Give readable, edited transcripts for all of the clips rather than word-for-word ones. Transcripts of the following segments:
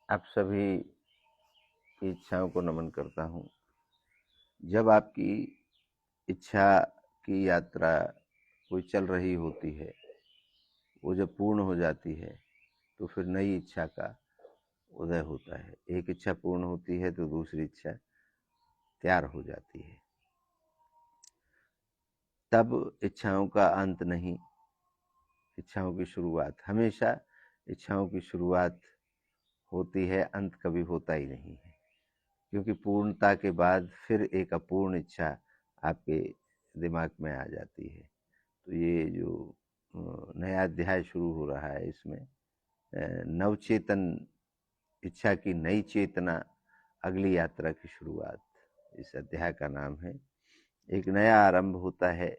आप सभी की इच्छाओं को नमन करता हूँ। जब आपकी इच्छा की यात्रा कोई चल रही होती है, वो जब पूर्ण हो जाती है तो फिर नई इच्छा का उदय होता है। एक इच्छा पूर्ण होती है तो दूसरी इच्छा तैयार हो जाती है। तब इच्छाओं का अंत नहीं, इच्छाओं की शुरुआत। हमेशा इच्छाओं की शुरुआत होती है, अंत कभी होता ही नहीं है। क्योंकि पूर्णता के बाद फिर एक अपूर्ण इच्छा आपके दिमाग में आ जाती है। तो ये जो नया अध्याय शुरू हो रहा है, इसमें नवचेतन इच्छा की नई चेतना, अगली यात्रा की शुरुआत, इस अध्याय का नाम है। एक नया आरंभ होता है।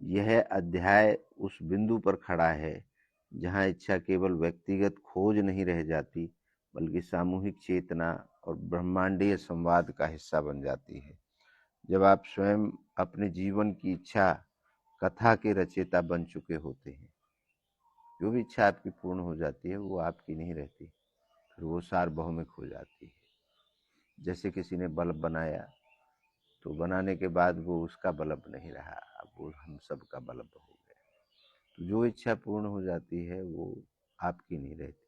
यह अध्याय उस बिंदु पर खड़ा है जहाँ इच्छा केवल व्यक्तिगत खोज नहीं रह जाती, बल्कि सामूहिक चेतना और ब्रह्मांडीय संवाद का हिस्सा बन जाती है। जब आप स्वयं अपने जीवन की इच्छा कथा के रचयिता बन चुके होते हैं, जो भी इच्छा आपकी पूर्ण हो जाती है वो आपकी नहीं रहती, फिर वो सार्वभौमिक हो जाती है। जैसे किसी ने बल्ब बनाया, तो बनाने के बाद वो उसका बल्ब नहीं रहा, अब वो हम सब का बल्ब हो गया। तो जो इच्छा पूर्ण हो जाती है वो आपकी नहीं रहती,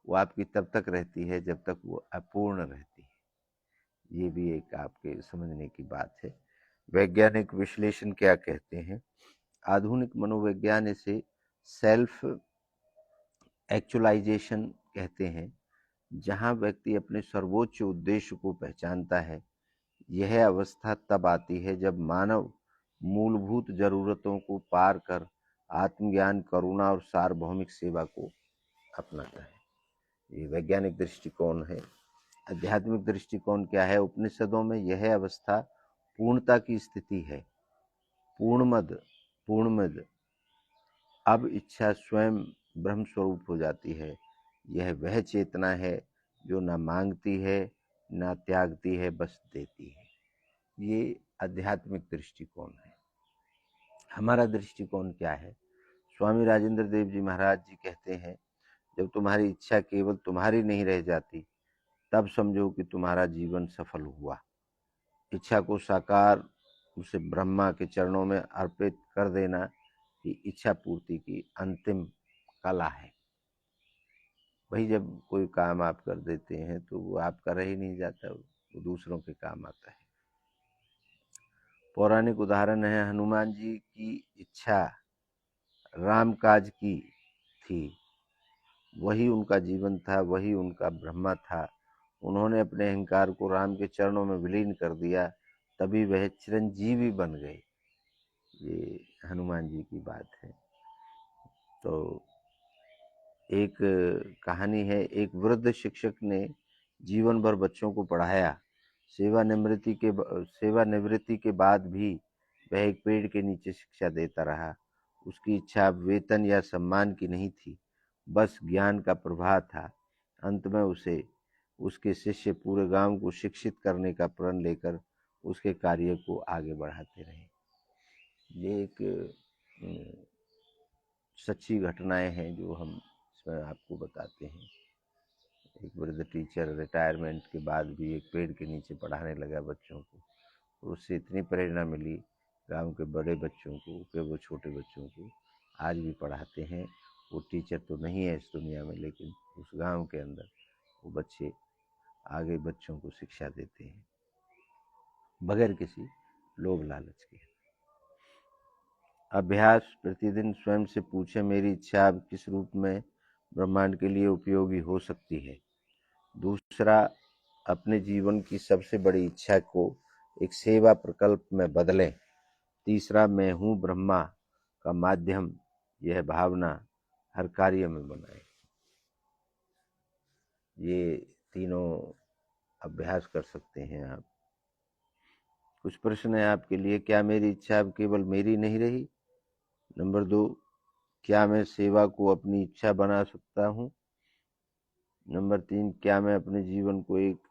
वो आपकी तब तक रहती है जब तक वो अपूर्ण रहती है। ये भी एक आपके समझने की बात है। वैज्ञानिक विश्लेषण क्या कहते हैं? आधुनिक मनोविज्ञान इसे सेल्फ एक्चुअलाइजेशन कहते हैं, जहाँ व्यक्ति अपने सर्वोच्च उद्देश्य को पहचानता है। यह अवस्था तब आती है जब मानव मूलभूत जरूरतों को पार कर आत्मज्ञान, करुणा और सार्वभौमिक सेवा को अपनाता है। ये वैज्ञानिक दृष्टिकोण है। आध्यात्मिक दृष्टिकोण क्या है? उपनिषदों में यह अवस्था पूर्णता की स्थिति है। पूर्णमद, अब इच्छा स्वयं ब्रह्म स्वरूप हो जाती है। यह वह चेतना है जो न मांगती है, न त्यागती है, बस देती है। ये आध्यात्मिक दृष्टिकोण है। हमारा दृष्टिकोण क्या है? स्वामी राजेंद्र देव जी महाराज जी कहते हैं, जब तुम्हारी इच्छा केवल तुम्हारी नहीं रह जाती, तब समझो कि तुम्हारा जीवन सफल हुआ। इच्छा को साकार, उसे ब्रह्मा के चरणों में अर्पित कर देना ही इच्छा पूर्ति की अंतिम कला है। वही जब कोई काम आप कर देते हैं तो वो आपका रह ही नहीं जाता, वो दूसरों के काम आता है। पौराणिक उदाहरण है, हनुमान जी की इच्छा राम काज की थी, वही उनका जीवन था, वही उनका ब्रह्मा था। उन्होंने अपने अहंकार को राम के चरणों में विलीन कर दिया, तभी वह चिरंजीवी बन गए। ये हनुमान जी की बात है। तो एक कहानी है, एक वृद्ध शिक्षक ने जीवन भर बच्चों को पढ़ाया। सेवानिवृत्ति के बाद भी वह एक पेड़ के नीचे शिक्षा देता रहा। उसकी इच्छा वेतन या सम्मान की नहीं थी, बस ज्ञान का प्रवाह था। अंत में उसके शिष्य पूरे गांव को शिक्षित करने का प्रण लेकर उसके कार्य को आगे बढ़ाते रहे। ये एक सच्ची घटनाएं हैं जो हम इसमें आपको बताते हैं। एक वृद्ध टीचर रिटायरमेंट के बाद भी एक पेड़ के नीचे पढ़ाने लगा बच्चों को, और उससे इतनी प्रेरणा मिली गांव के बड़े बच्चों को कि वो छोटे बच्चों को आज भी पढ़ाते हैं। वो टीचर तो नहीं है इस दुनिया में, लेकिन उस गांव के अंदर वो बच्चे आगे बच्चों को शिक्षा देते हैं बगैर किसी लोभ लालच के। अभ्यास, प्रतिदिन स्वयं से पूछे, मेरी इच्छा अब किस रूप में ब्रह्मांड के लिए उपयोगी हो सकती है। दूसरा, अपने जीवन की सबसे बड़ी इच्छा को एक सेवा प्रकल्प में बदलें। तीसरा, मैं हूँ ब्रह्मा का माध्यम, यह भावना हर कार्य में बनाएं। ये तीनों अभ्यास कर सकते हैं आप। कुछ प्रश्न है आपके लिए। क्या मेरी इच्छा अब केवल मेरी नहीं रही? नंबर 2, क्या मैं सेवा को अपनी इच्छा बना सकता हूँ? नंबर 3, क्या मैं अपने जीवन को एक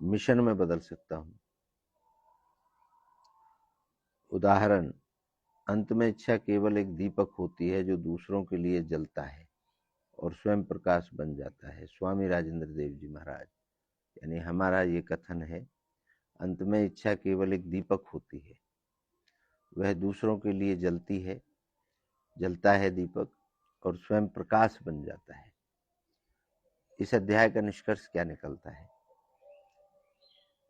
मिशन में बदल सकता हूँ? उदाहरण, अंत में इच्छा केवल एक दीपक होती है जो दूसरों के लिए जलता है, और स्वयं प्रकाश बन जाता है। स्वामी राजेंद्र देव जी महाराज, यानी हमारा ये कथन है, अंत में इच्छा केवल एक दीपक होती है, वह दूसरों के लिए जलता है दीपक और स्वयं प्रकाश बन जाता है। इस अध्याय का निष्कर्ष क्या निकलता है?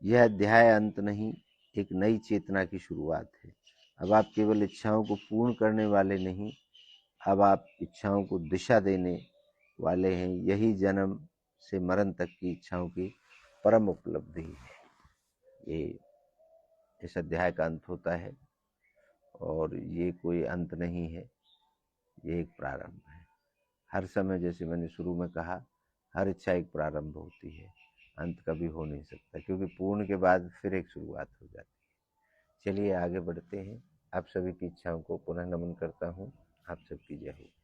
यह अध्याय अंत नहीं, एक नई चेतना की शुरुआत है। अब आप केवल इच्छाओं को पूर्ण करने वाले नहीं, अब आप इच्छाओं को दिशा देने वाले हैं। यही जन्म से मरण तक की इच्छाओं की परम उपलब्धि है। ये इस अध्याय का अंत होता है और ये कोई अंत नहीं है, ये एक प्रारंभ है। हर समय, जैसे मैंने शुरू में कहा, हर इच्छा एक प्रारंभ होती है, अंत कभी हो नहीं सकता, क्योंकि पूर्ण के बाद फिर एक शुरुआत हो जाती है। चलिए आगे बढ़ते हैं। आप सभी की इच्छाओं को पुनः नमन करता हूँ। आप सबकी जय हो।